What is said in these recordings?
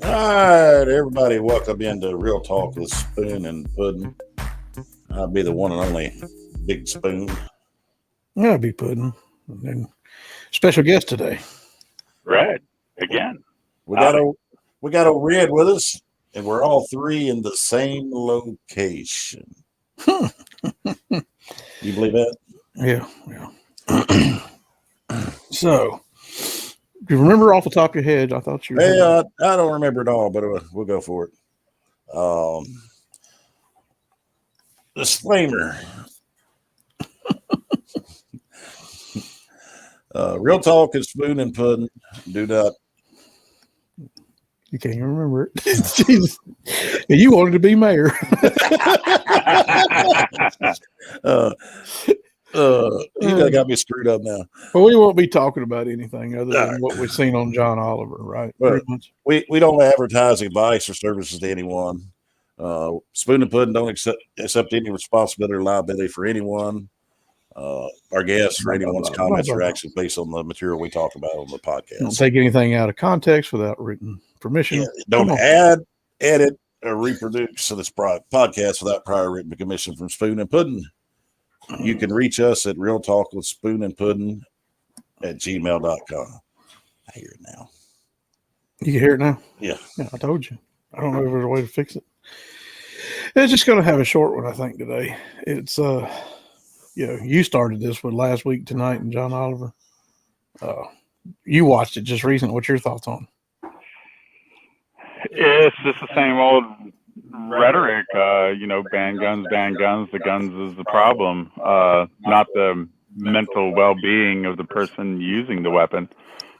All right, everybody, welcome into Real Talk with Spoon and Puddin'. I'll be the one and only Big Spoon. That'll be Puddin'. And then special guest today. Red again. We got a Red with us, and we're all three in the same location. You believe that? Yeah. So, do you remember off the top of your head? I thought you. Yeah, I don't remember it all, but we'll go for it. Disclaimer. Real Talk is Spoon and Puddin'. Do not. You can't even remember it. Jesus. You wanted to be mayor. You got me screwed up now. Well, we won't be talking about anything other than what we've seen on John Oliver, right? Well, we don't advertise advice or services to anyone. Spoon and Puddin' don't accept any responsibility or liability for anyone, our guests, or anyone's comments or actions based on the material we talk about on the podcast. Don't take anything out of context without written permission. Yeah, don't add, edit, or reproduce this podcast without prior written permission from Spoon and Puddin'. You can reach us at Real Talk with Spoon and Puddin' at gmail.com. I hear it now. You can hear it now? Yeah. I told you. I don't know if there's a way to fix it. It's just going to have a short one, I think, today. It's, you started this one last week, tonight, and John Oliver. You watched it just recently. What's your thoughts on it? It's just the same old rhetoric, ban guns, the guns is the problem, not the mental well-being of the person using the weapon.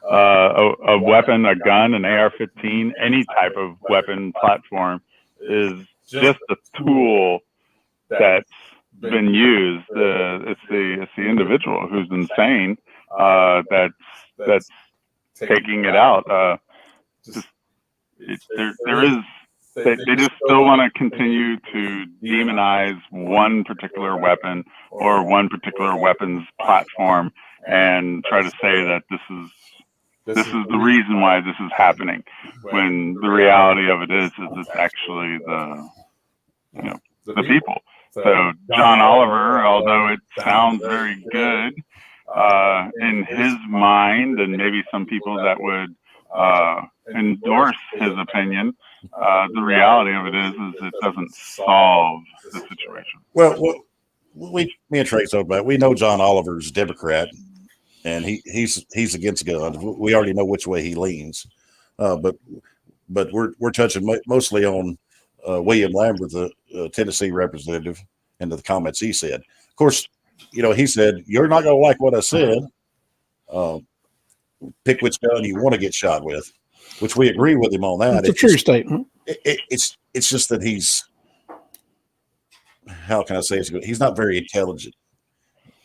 A weapon, a gun, an AR-15, any type of weapon platform is just a tool that's been used. It's the individual who's insane that's taking it out. They just still want to continue to demonize one particular weapon or one particular weapons platform and try to say that this is the reason why this is happening, when the reality of it is it's actually the people. So John Oliver, although it sounds very good in his mind, and maybe some people that would endorse his opinion, the reality of it is it doesn't solve the situation. Well, me and Trey talked about it. We know John Oliver's Democrat, and he's against guns. We already know which way he leans, but we're touching mostly on William Lambert, the Tennessee representative, and the comments he said. Of course, he said, "You're not going to like what I said. Pick which gun you want to get shot with," which we agree with him on that. It's a true statement. It's just that how can I say it? He's not very intelligent.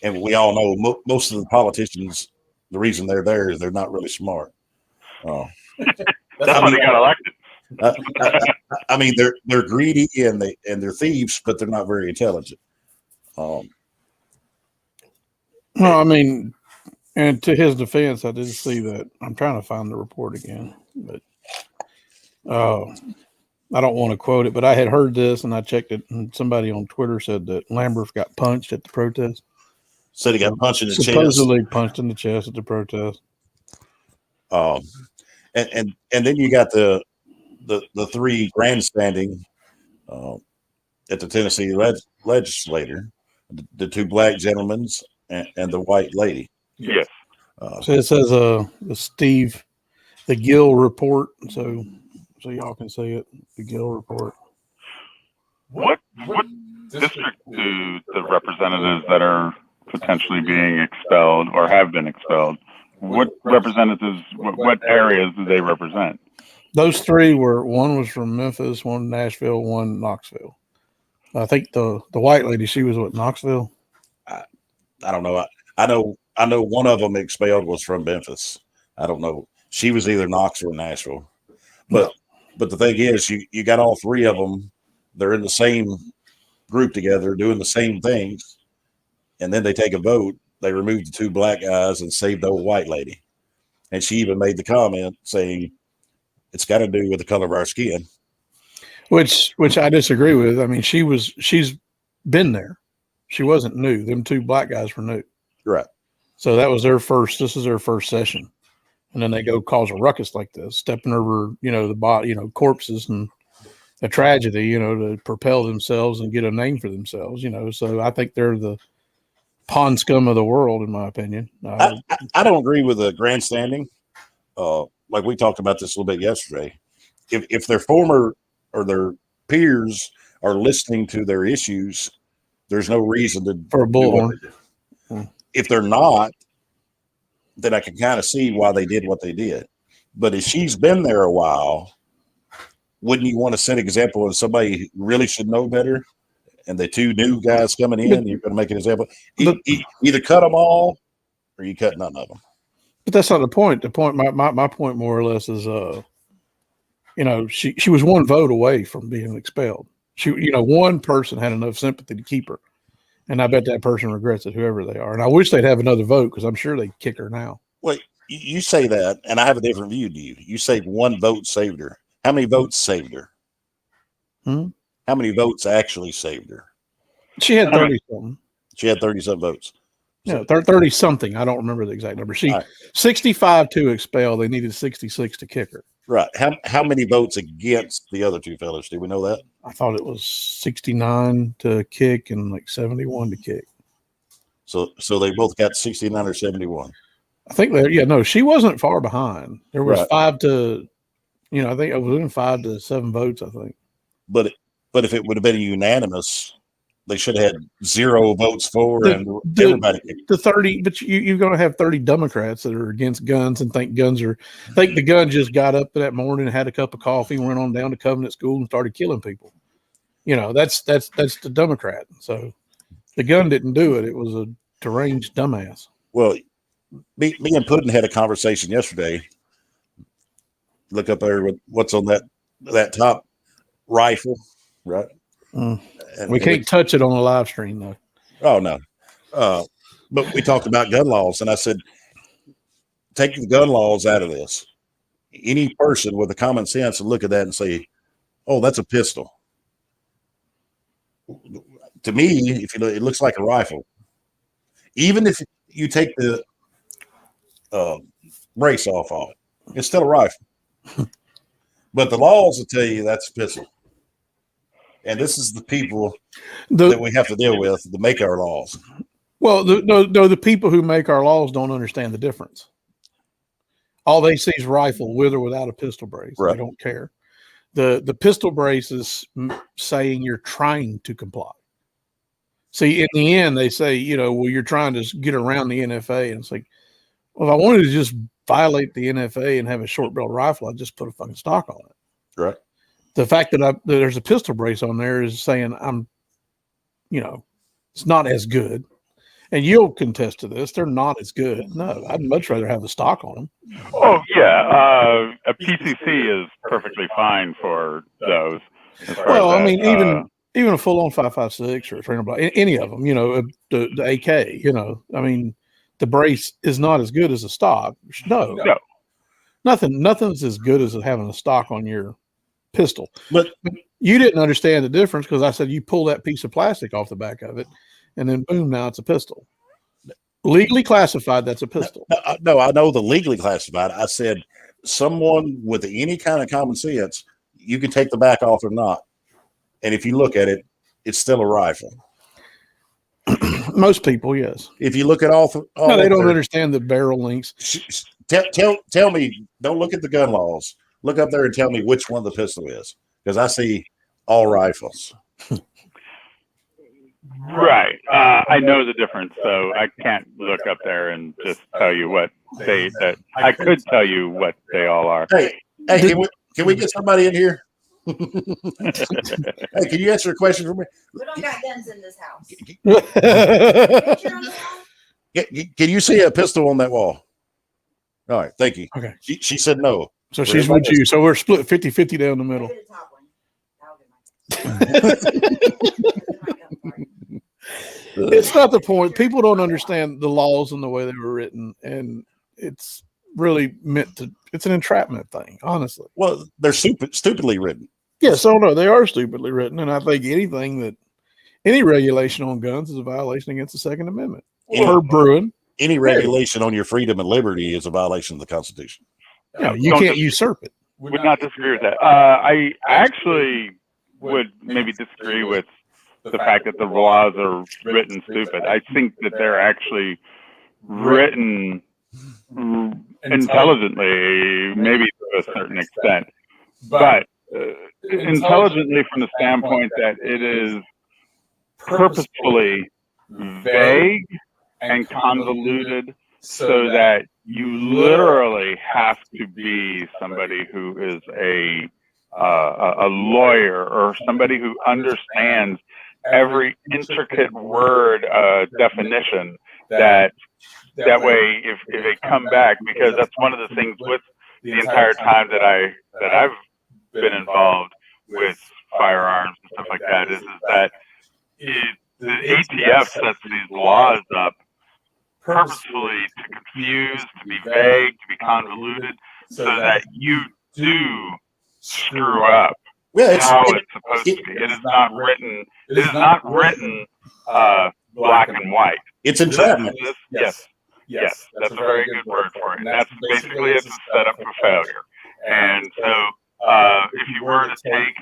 And we all know most of the politicians, the reason they're there is they're not really smart. That's why they got elected. I mean, they're greedy and they're thieves, but they're not very intelligent. Well, I mean, and to his defense, I did see that. I'm trying to find the report again, but I don't want to quote it, but I had heard this and I checked it, and somebody on Twitter said that Lambert got punched at the protest. Said he got punched in the chest. Supposedly punched in the chest at the protest. And then you got the three grandstanding at the Tennessee legislature, the two black gentlemen and the white lady. Yes. So it says the Gill report. So y'all can see it. The Gill report. What district do the representatives that are potentially being expelled or have been expelled, what representatives, what areas do they represent? Those three one was from Memphis, one Nashville, one Knoxville. I think the white lady, she was what, Knoxville? I don't know. I know one of them expelled was from Memphis. I don't know. She was either Knoxville or Nashville. But the thing is, you got all three of them. They're in the same group together, doing the same things, and then they take a vote. They remove the two black guys and save the old white lady. And she even made the comment saying, It's got to do with the color of our skin. Which I disagree with. I mean, she's been there. She wasn't new. Them two black guys were new. Right. So that was this is their first session. And then they go cause a ruckus like this, stepping over, the body, corpses and a tragedy, to propel themselves and get a name for themselves, So I think they're the pond scum of the world, in my opinion. I don't agree with the grandstanding. Like we talked about this a little bit yesterday. If their former or their peers are listening to their issues, there's no reason to for a bullhorn. If they're not, then I can kind of see why they did what they did. But if she's been there a while, wouldn't you want to set an example of somebody who really should know better? And the two new guys coming in, you're going to make an example. Either cut them all, or you cut none of them. But that's not the point. The point, my point, more or less, is, she was one vote away from being expelled. One person had enough sympathy to keep her, and I bet that person regrets it, whoever they are. And I wish they'd have another vote because I'm sure they'd kick her now. Well, you say that, and I have a different view to you. You say one vote saved her. How many votes saved her? How many votes actually saved her? She had 30 something. She had 30-some votes. Yeah, 30 something. I don't remember the exact number. 65 to expel. They needed 66 to kick her. Right. How many votes against the other two fellas? Do we know that? I thought it was 69 to kick and like 71 to kick. So they both got 69 or 71. I think she wasn't far behind. There was 5 to, I think it was in 5 to 7 votes, I think. But if it would have been unanimous, they should have had 0 votes for everybody. The 30, but you're going to have 30 Democrats that are against guns and think the gun just got up that morning and had a cup of coffee and went on down to Covenant School and started killing people. That's the Democrat. So the gun didn't do it. It was a deranged dumbass. Well, me and Puddin had a conversation yesterday. Look up there with what's on that top rifle, right? And we can't touch it on a live stream, though. Oh, no. But we talked about gun laws, and I said, take the gun laws out of this. Any person with a common sense would look at that and say, oh, that's a pistol. To me, it looks like a rifle. Even if you take the brace off of it, it's still a rifle. But the laws will tell you that's a pistol. And this is the people that we have to deal with to make our laws. Well, the people who make our laws don't understand the difference. All they see is rifle with or without a pistol brace. Right. They don't care. The pistol brace is saying you're trying to comply. See, in the end, they say, you're trying to get around the NFA. And it's like, well, if I wanted to just violate the NFA and have a short barrel rifle, I'd just put a fucking stock on it. Right. The fact that there's a pistol brace on there is saying it's not as good. And you'll contest to this. They're not as good. No, I'd much rather have the stock on them. Oh, yeah. A PCC is perfectly fine for those. Well, I mean, even a full-on 5.56 or a trainer block, any of them, the AK, I mean, the brace is not as good as a stock. No. Nothing's as good as having a stock on your pistol. But you didn't understand the difference because I said you pull that piece of plastic off the back of it, and then boom, now it's a pistol. Legally classified, that's a pistol. No, I know the legally classified. I said someone with any kind of common sense, you can take the back off or not. And if you look at it, it's still a rifle. Most people, yes. If you look at all no, they don't understand the barrel lengths. Tell me, don't look at the gun laws. Look up there and tell me which one the pistol is, because I see all rifles. Right. I know the difference, so I can't look up there and just tell you what I could tell you what they all are. Hey, can we get somebody in here? Hey, can you answer a question for me? We don't got guns in this house. Can you see a pistol on that wall? All right, thank you. Okay. She said no. So she's with you. So we're split 50-50 down the middle. It's not the point. People don't understand the laws and the way they were written. And really meant to. It's an entrapment thing, honestly. Well, they're stupidly written. Yes, oh no, they are stupidly written, and I think any regulation on guns is a violation against the Second Amendment. Per Bruin, Any regulation on your freedom and liberty is a violation of the Constitution. you can't usurp it. Would not disagree with that. I actually would maybe disagree with the fact that the laws are written stupid. I think that they're actually written intelligently, maybe to a certain extent, but intelligently from the standpoint that it is purposefully vague and convoluted so that you literally have to be somebody who is a lawyer or somebody who understands every intricate word definition that way if they come back, because that's one of the things with the entire time that I've been involved with firearms and stuff like that is that the ATF sets these laws up purposefully to confuse, to be vague, to be convoluted, so that you do screw up how it's supposed to be. It is not written. It is not written black and white. It's entrapment. Yes, that's a very good word for it. And that's basically it's a setup for failure. And so, if you were to take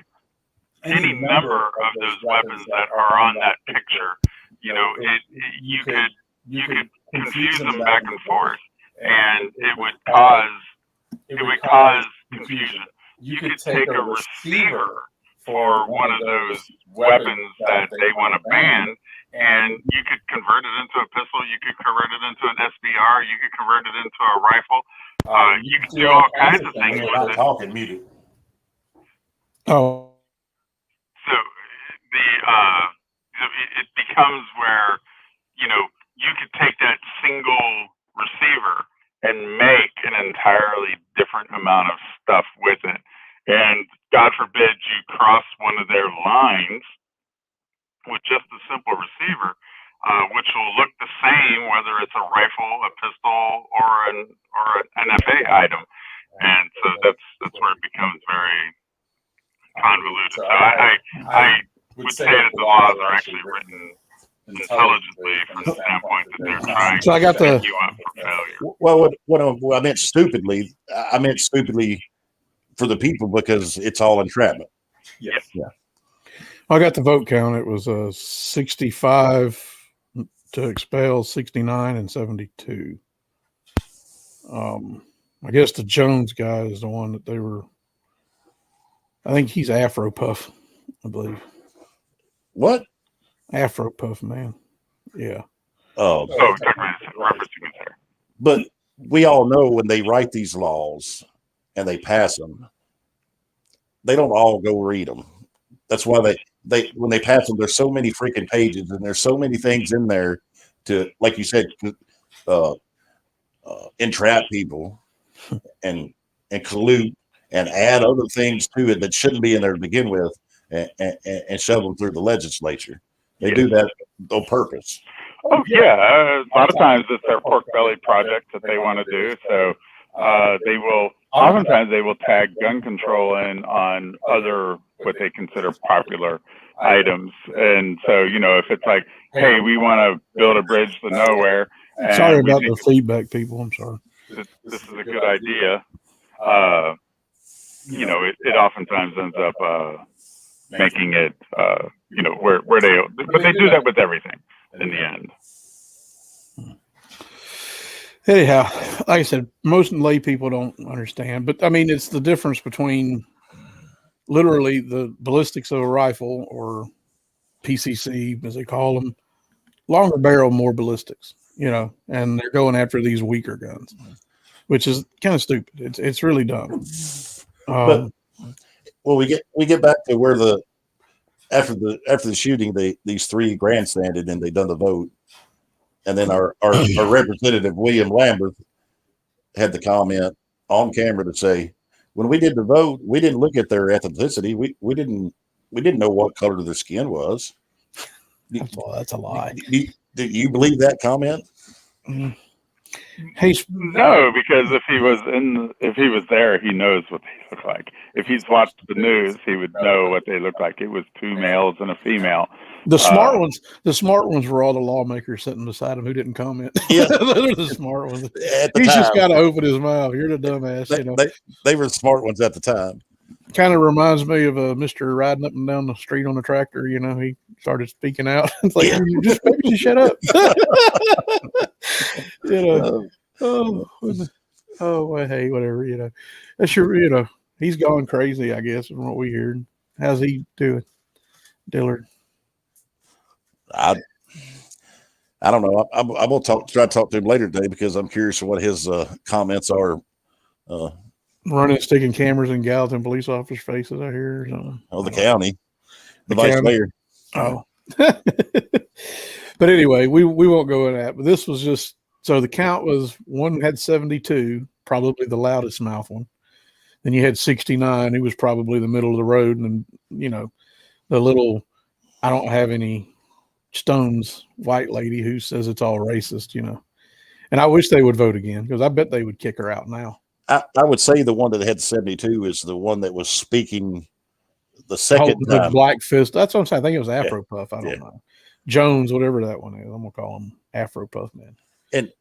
any number of those weapons that are on that picture, you could confuse them back and forth, and it would cause confusion. You could take a receiver for one of those weapons that they want to ban, and you could convert it into a pistol. You could convert it into an SBR. You could convert it into a rifle. You could do all kinds of things with it. Talking muted. Oh, So it becomes where you could take that single receiver and make an entirely different amount of stuff with it. And God forbid you cross one of their lines with just a simple receiver, which will look the same whether it's a rifle, a pistol, or an FA item. And so that's where it becomes very convoluted. So I would say that the laws are actually written intelligently from the standpoint that they're trying So I got to set the- you up for failure. Well, what I meant stupidly, for the people because it's all entrapment. Yes. I got the vote count. It was 65 to expel, 69 and 72. I guess the Jones guy is the one that they were. I think he's Afro Puff, I believe. What? Afro Puff, man. Yeah. Oh, Oh, referencing there. but we all know when they write these laws and they pass them, they don't all go read them. That's why they when they pass them, there's so many freaking pages and there's so many things in there to, like you said, entrap people and collude and add other things to it that shouldn't be in there to begin with and shove them through the legislature. They do that on purpose. Oh yeah, a lot of times it's their pork belly project that they want to do. So oftentimes they will tag gun control in on other what they consider popular items. And so if it's like, hey, we want to build a bridge to nowhere. And Sorry about the feedback, people. I'm sorry. This is a good idea. It oftentimes ends up making it, where but they do that with everything in the end. Anyhow, like I said, most lay people don't understand, but I mean, it's the difference between literally the ballistics of a rifle or PCC, as they call them, longer barrel, more ballistics, and they're going after these weaker guns, which is kind of stupid. It's really dumb. But we get back to where after the shooting, these three grandstanded and they done the vote. And then our representative, William Lambert, had the comment on camera to say, when we did the vote, we didn't look at their ethnicity. We didn't know what color their skin was. That's a lie. Do you believe that comment? He's No, because if he was there, he knows what they look like. If he's watched the news, he would know what they look like. It was two males and a female. the smart ones. The smart ones were all the lawmakers sitting beside him who didn't comment. Yeah. They're the smart ones. At the He's time, just got to open his mouth. You're the dumbass. You know, they were the smart ones at the time. kind of reminds me of a Mister riding up and down the street on a tractor. You know, he started speaking out. It's like, Yeah. you just maybe you shut up. You know. Oh, well, hey, whatever. You know, that's your. You know, he's gone crazy. I guess from what we heard. How's he doing, Dillard? I don't know. I'm gonna try to talk to him later today because I'm curious what his comments are. Running, sticking cameras in Gallatin police officers' faces. I hear. Or something. Oh, the county, the The vice county. mayor. Oh. But anyway, we won't go into that. But this was just so the count was one had 72, probably the loudest mouth one. Then you had 69, who was probably the middle of the road, and you know, the little I don't have any stones white lady who says it's all racist, you know. And I wish they would vote again because I bet they would kick her out now. I would say the one that had 72 is the one that was speaking the second The time. Black Fist. That's what I'm saying. I think it was Afro Puff. I don't Yeah. know. Jones, whatever that one is. I'm gonna call him Afro Puff Man. And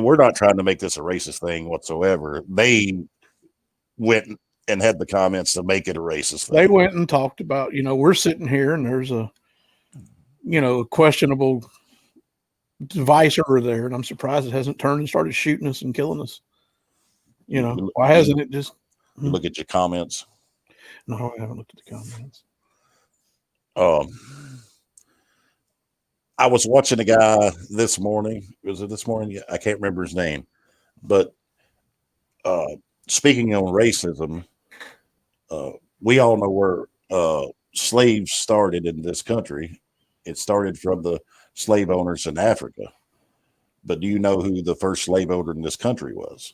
we're not trying to make this a racist thing whatsoever. They went and had the comments to make it a racist thing. They went and talked about, you know, we're sitting here and there's a, you know, questionable device over there, and I'm surprised it hasn't turned and started shooting us and killing us. You know, why hasn't it just? You look at your comments. No, I haven't looked at the comments. I was watching a guy this morning. Was it this morning? I can't remember his name, but speaking on racism, we all know where slaves started in this country. It started from the slave owners in Africa. But do you know who the first slave owner in this country was?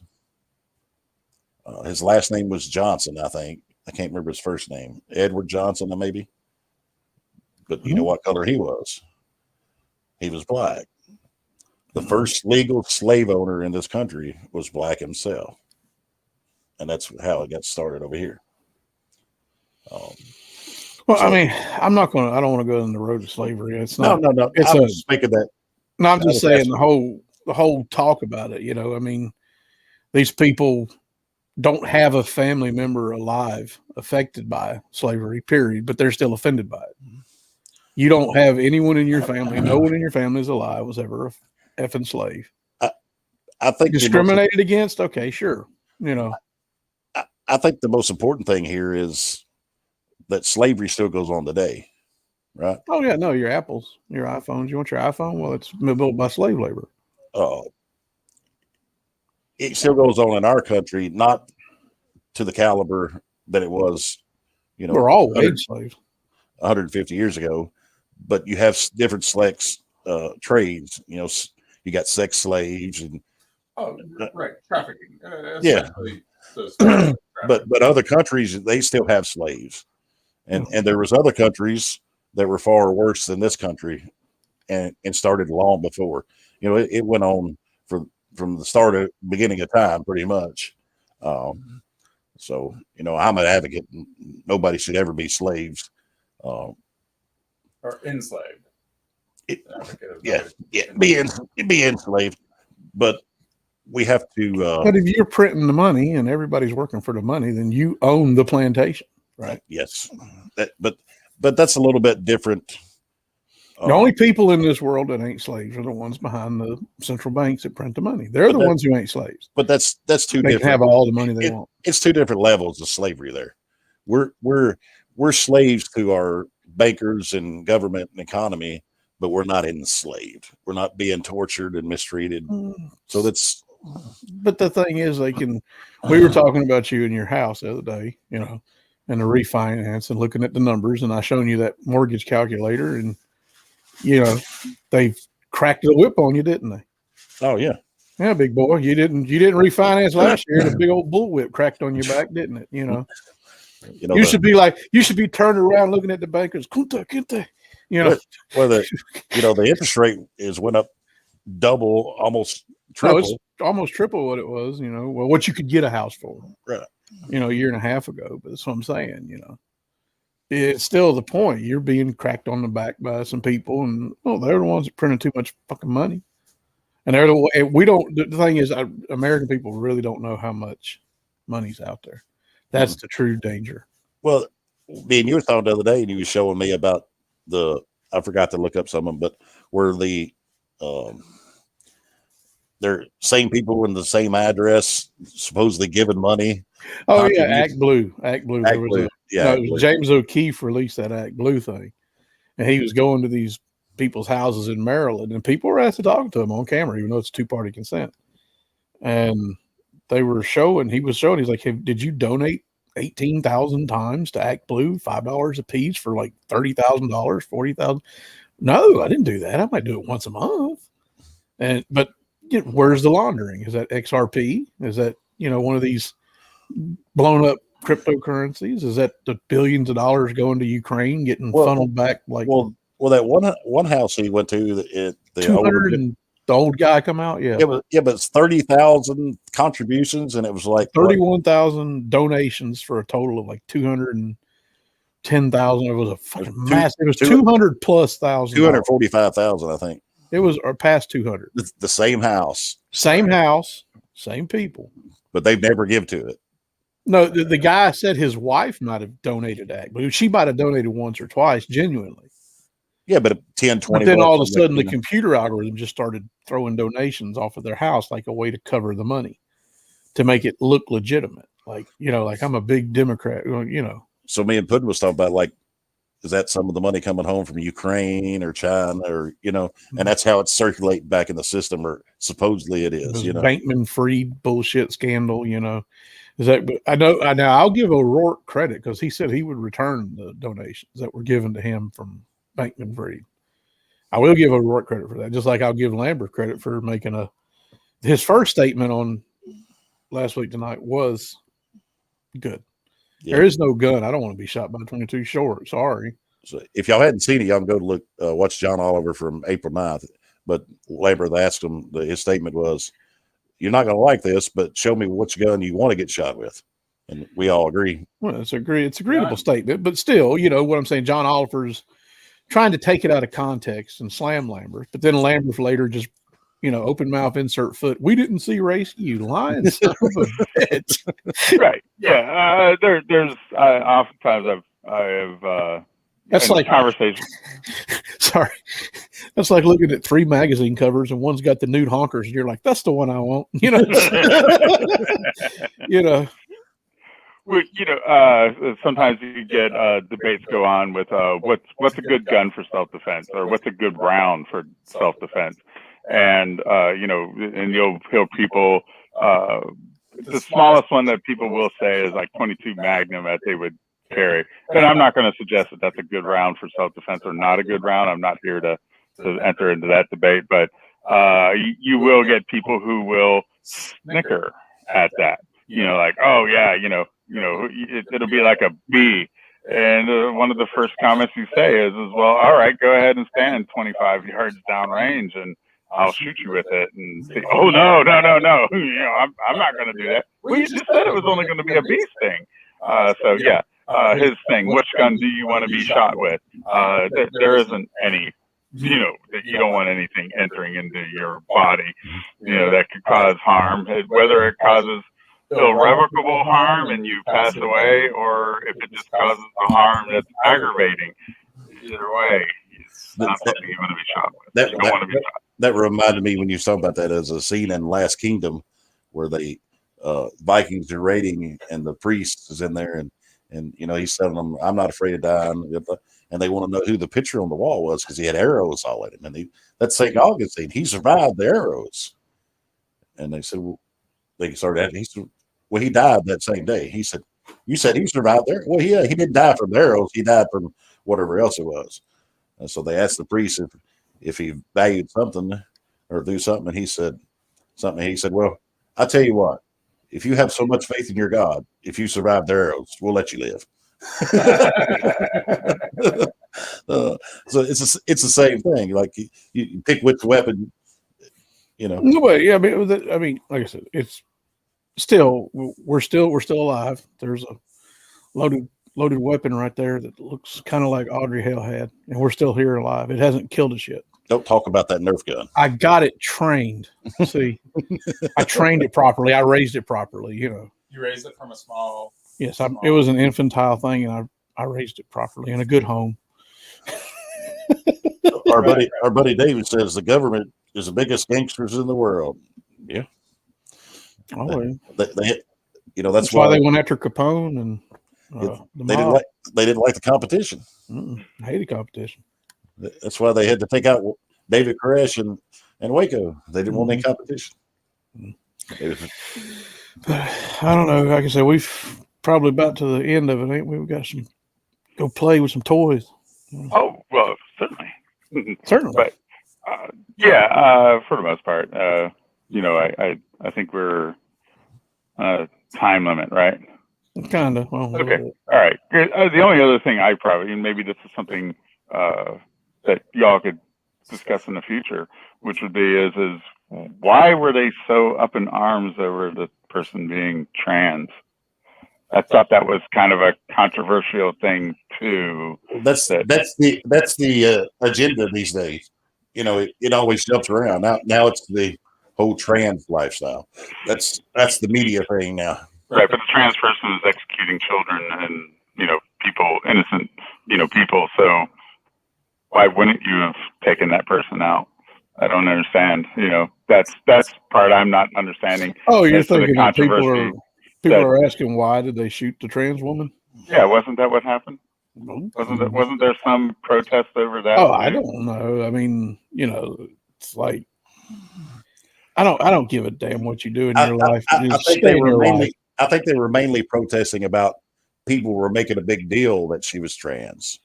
His last name was Johnson, I think. I can't remember his first name. Edward Johnson, maybe. But you know what color he was? He was black. The first legal slave owner in this country was black himself. And that's how it got started over here. Well, I mean, I don't want to go on the road to slavery. It's not. No. It's I a- was thinking that. No, I'm I just was saying asking. the whole talk about it. You know, I mean, these people don't have a family member alive affected by slavery, period, but they're still offended by it. You don't have anyone in your family, no one in your family is alive was ever a effing slave. I think Discriminated against? Okay, sure. You know, I think the most important thing here is that slavery still goes on today, right? oh yeah, no, your Apples, your iPhones. You want your iPhone? Well, it's built by slave labor. It still goes on in our country, not to the caliber that it was, you know, We're all 100 wage slaves. 150 years ago, but you have different trades. You know, you got sex slaves and Oh, right, trafficking. Yeah. Essentially, those trafficking. but other countries they still have slaves, and there was other countries that were far worse than this country, and started long before. You know, it went on from the beginning of time, pretty much. So you know, I'm an advocate. Nobody should ever be slaves. Or enslaved. Yeah, be enslaved, but we have to. But if you're printing the money and everybody's working for the money, then you own the plantation, right? Yes, but that's a little bit different. The only people in this world that ain't slaves are the ones behind the central banks that print the money. They're But the that- ones who ain't slaves. But that's two They can different. have all the money they want. It's two different levels of slavery. There, we're slaves to our bankers and government and economy, but we're not enslaved. We're not being tortured and mistreated. So that's But the thing is, we were talking about you in your house the other day, you know, and the refinance and looking at the numbers, and I shown you that mortgage calculator, and you know, they cracked the whip on you, didn't they? oh yeah. Yeah, big boy, you didn't refinance last year, and a big old bullwhip cracked on your back, didn't it? You know, You know, you should be turning around looking at the bankers, Kunta, Kunta, you know. the interest rate went up double, almost No, triple. it's almost triple what it was, well, what you could get a house for, Right. a year and a half ago. But that's what I'm saying, it's still the point. You're being cracked on the back by some people, and they're the ones that printed too much fucking money. And they're the thing is, American people really don't know how much money's out there. That's the true danger. Well, me and you were talking the other day, and you were showing me about I forgot to look up some of them, but where they're same people in the same address, supposedly giving money. Oh yeah, Act Blue. There was Blue. James O'Keefe released that Act Blue thing, and he was going to these people's houses in Maryland, and people were asked to talk to him on camera, even though it's 2-party consent. And he was showing. He's like, "Hey, did you donate 18,000 times to Act Blue, $5 a piece for like $30,000, $40,000? No, I didn't do that. I might do it once a month." But where's the laundering? Is that XRP? Is that one of these blown up cryptocurrencies? Is that the billions of dollars going to Ukraine getting funneled back? Like, well, that one house he went to, the 200 and the old guy come out, but it's 30,000 contributions, and it was like 31,000 donations for a total of like 210,000. It was a fucking massive. It was 200 plus thousand. 245,000, I think. It was past 200. The same house, same people, but they've never given to it. No, the guy said his wife might have donated to Act Blue. She might have donated once or twice, genuinely. Yeah, but 10, 20. But then all of a sudden, the computer algorithm just started throwing donations off of their house like a way to cover the money, to make it look legitimate. Like, like I'm a big Democrat, So me and Puddin was talking about, like, is that some of the money coming home from Ukraine or China, or and that's how it's circulating back in the system, or supposedly it is. Bankman-Fried bullshit scandal. Is that? I know. Now I'll give O'Rourke credit because he said he would return the donations that were given to him from Bankman-Fried. I will give O'Rourke credit for that, just like I'll give Lambert credit for making his first statement on last week tonight was good. Yeah. There is no gun. I don't want to be shot by a 22 short. Sorry. So if y'all hadn't seen it, y'all can go to watch John Oliver from April 9th. But Lambert asked him, his statement was, "You're not going to like this, but show me which gun you want to get shot with." And we all agree. Well, it's agreeable statement, but still, what I'm saying, John Oliver's trying to take it out of context and slam Lambert, but then Lambert later just, open mouth, insert foot. "We didn't see race, you lying son of a bitch." Right. Yeah. There's oftentimes I've that's like conversation. Sorry. That's like looking at 3 magazine covers and one's got the nude honkers and you're like, "That's the one I want." Sometimes you get debates go on with what's a good gun for self-defense, or what's a good round for self-defense, and and you'll hear people. The smallest one that people will say is like 22 Magnum that they would carry. And I'm not going to suggest that that's a good round for self-defense or not a good round. I'm not here to enter into that debate, but you will get people who will snicker at that. Like, "Oh yeah, it'll be like a B." And one of the first comments you say is, "Well, all right, go ahead and stand 25 yards downrange and I'll shoot you with it." And say, "Oh no. I'm not going to do that." Well, you just said it was only going to be a B thing. His thing, which gun do you want to be shot with? There isn't any, that you don't want anything entering into your body, that could cause harm, whether it causes irrevocable harm and you pass away, or if it just causes a harm that's aggravating. Either way, it's not something you want to be shot with. You don't want to be shot. That reminded me when you talk about that as a scene in Last Kingdom where they Vikings are raiding and the priest is in there and he's telling them, "I'm not afraid of dying," and they want to know who the picture on the wall was because he had arrows all at him, and that's St. Augustine. He survived the arrows, and they said, "Well," they started asking. He said, "Well, he died that same day." He said, "You said he survived there?" "Well, yeah, he didn't die from the arrows. He died from whatever else it was." And so they asked the priest if he valued something or do something, and he said something. He said, "Well, I tell you what. If you have so much faith in your God, if you survive the arrows, we'll let you live." So it's the same thing. Like you pick which weapon, you know. No, but yeah, I mean, like I said, it's still we're still alive. There's a loaded weapon right there that looks kind of like Audrey Hale had, and we're still here alive. It hasn't killed us yet. Don't talk about that Nerf gun. I got it trained. See, I trained it properly. I raised it properly. You know. You raised it from a small. Yes, it was an infantile thing, and I raised it properly in a good home. Our buddy David says the government is the biggest gangsters in the world. Yeah, Oh, yeah. they you know That's why they went after Capone and the they didn't mob. like the competition. I hated competition. That's why they had to take out David Koresh and Waco. They didn't want any competition. I don't know. Like I said, we've probably about to the end of it, ain't we? We've got some go play with some toys. Oh, well, certainly. Certainly. But yeah, for the most part, you know, I think we're time limit, right? Kind of. Well, Okay. All right. Good. The only other thing I probably, and maybe this is something that y'all could discuss in the future, which would be is why were they so up in arms over the person being trans? I thought that was kind of a controversial thing too. That's the agenda these days. You know, it always jumps around. Now it's the whole trans lifestyle. That's the media thing now. Right, but the trans person is executing children and, you know, people, innocent, you know, people. So why wouldn't you have taken that person out? I don't understand. You know, that's part I'm not understanding. Oh, you're As to the thinking that people controversy are asking why did they shoot the trans woman? Yeah, wasn't that what happened? Wasn't there some protest over that? Oh, I don't know. I mean, you know, it's like I don't give a damn what you do in your life. I Just think stay they in were your life. mainly. I think they were mainly protesting about people were making a big deal that she was trans.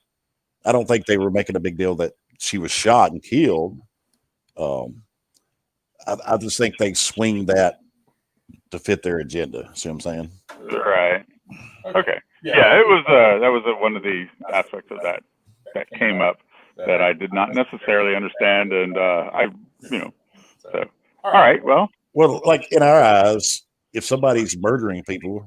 I don't think they were making a big deal that she was shot and killed. I just think they swing that to fit their agenda. See what I'm saying? Right. Okay. Yeah, it was that was one of the aspects of that came up that I did not necessarily understand, and so all right, well, like in our eyes, if somebody's murdering people,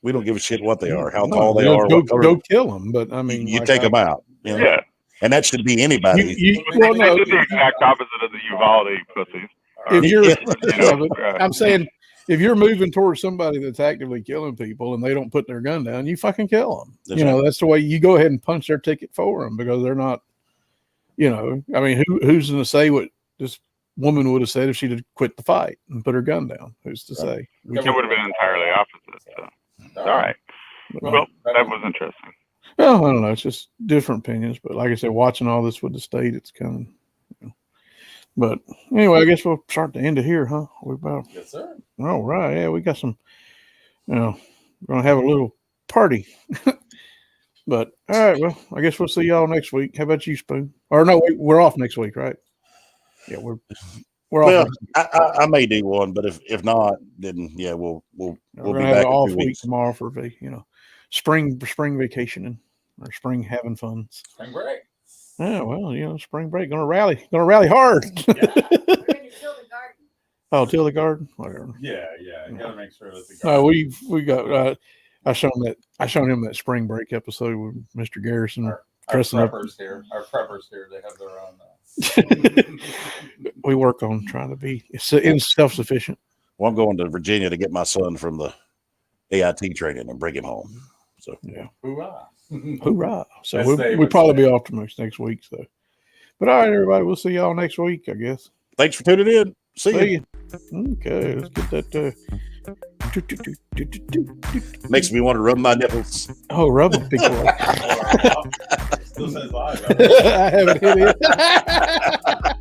we don't give a shit what they are, how tall they are, what color. Go kill them. But I mean, you take them out. You know? yeah. And that should be anybody. Well, no, they did the exact opposite of the Uvalde pussies. If you're, You know, I'm saying, if you're moving towards somebody that's actively killing people and they don't put their gun down, you fucking kill them. That's you know, right. that's the way you go ahead and punch their ticket for them because they're not. You know, I mean, who's going to say what this woman would have said if she'd have quit the fight and put her gun down? Who's to say? it would have been entirely opposite. So. All right. Well, that was interesting. Well, I don't know. It's just different opinions. But like I said, watching all this with the state, it's kind of. You know. But anyway, I guess we'll start to end it here, huh? We're about. Yes, sir. All right. Yeah, we got some. You know, we're gonna have a little party. But all right. Well, I guess we'll see y'all next week. How about you, Spoon? Or no, we're off next week, right? Yeah, we're Well, off. I may do one, but if not, then yeah, we'll We're be gonna have back an in off 2 week weeks. tomorrow for spring vacationing or spring having fun. Spring break. Yeah, well, spring break gonna rally hard. We're gonna kill the garden. Oh, till the garden, whatever. Yeah. You gotta make sure that the No, we got. I shown him that spring break episode with Mr. Garrison. our dressing up. preppers here. Our preppers here. They have their own. We work on trying to be self-sufficient. Well, I'm going to Virginia to get my son from the AIT training and bring him home. So Yeah, Hoorah! hoorah! So As we'll they we would probably say. be off to next week. So, but all right, everybody, we'll see y'all next week, I guess. thanks for tuning in. See See you. you. Okay, let's get that. Makes me want to rub my nipples. Oh, rub them, big boy. Still says live. I haven't hit it.